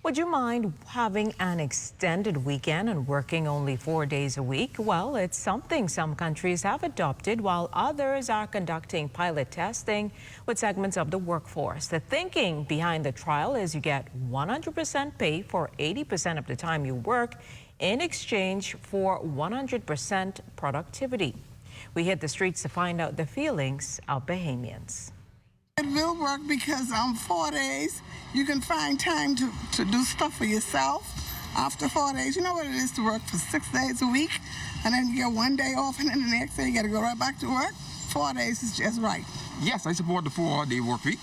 Would you mind having an extended weekend and working only 4 days a week? Well, it's something some countries have adopted while others are conducting pilot testing with segments of the workforce. The thinking behind the trial is you get 100% pay for 80% of the time you work in exchange for 100% productivity. We hit the streets to find out the feelings of Bahamians. It will work because 4 days, you can find time to do stuff for yourself. After 4 days, you know what it is to work for 6 days a week, and then you get 1 day off, and then the next day you got to go right back to work. 4 days is just right. Yes, I support the 4-day work week,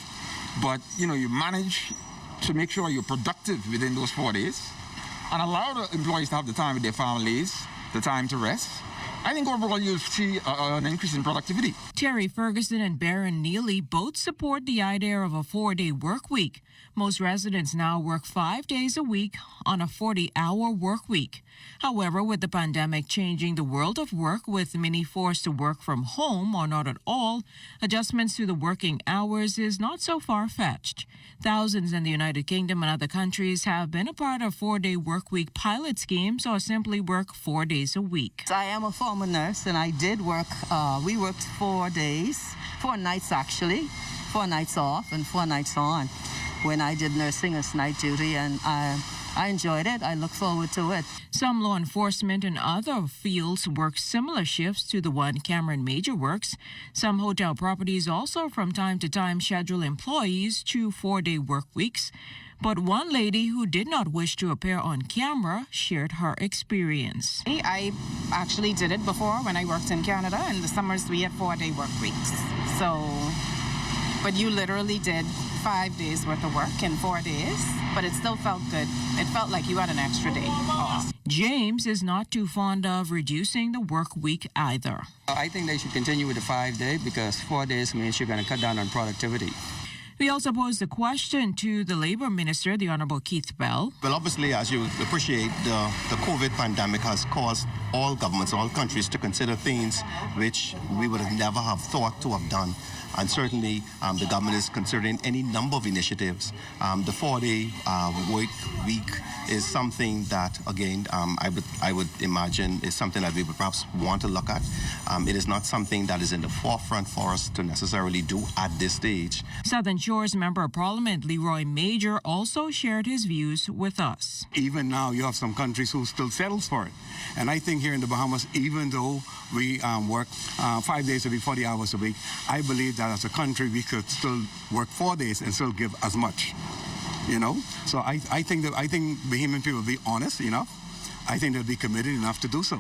but you manage to make sure you're productive within those 4 days and allow the employees to have the time with their families, the time to rest. I think overall you'll see an increase in productivity. Terry Ferguson and Baron Neely both support the idea of a 4-day work week. Most residents now work 5 days a week on a 40-hour work week. However, with the pandemic changing the world of work, with many forced to work from home or not at all, adjustments to the working hours is not so far-fetched. Thousands in the United Kingdom and other countries have been a part of 4-day work week pilot schemes or simply work 4 days a week. I am a former nurse and I did work, we worked 4 days, 4 nights actually, 4 nights off and 4 nights on when I did nursing as night duty, and I enjoyed it. I look forward to it. Some law enforcement and other fields work similar shifts to the one Cameron Major works. Some hotel properties also from time to time schedule employees to 4-day work weeks. But one lady who did not wish to appear on camera shared her experience. I actually did it before when I worked in Canada. In the summers, we had 4-day work weeks. But you literally did 5 days worth of work in 4 days, but it still felt good. It felt like you had an extra day off. James is not too fond of reducing the work week either. I think they should continue with the 5-day because 4 days means you're going to cut down on productivity. We also posed the question to the Labor Minister, the Honorable Keith Bell. Well, obviously, as you appreciate, the COVID pandemic has caused all governments, all countries to consider things which we would have never have thought to have done. And certainly, the government is considering any number of initiatives. The 4-day work week is something that, again, I would imagine is something that we would perhaps want to look at. It is not something that is in the forefront for us to necessarily do at this stage. Southern Shore's Member of Parliament Leroy Major also shared his views with us. Even now, you have some countries who still settles for it. And I think here in the Bahamas, even though we work 5 days a week, 40 hours a week, I believe that as a country, we could still work 4 days and still give as much, So I think Bahamian people will be honest enough. I think they'll be committed enough to do so.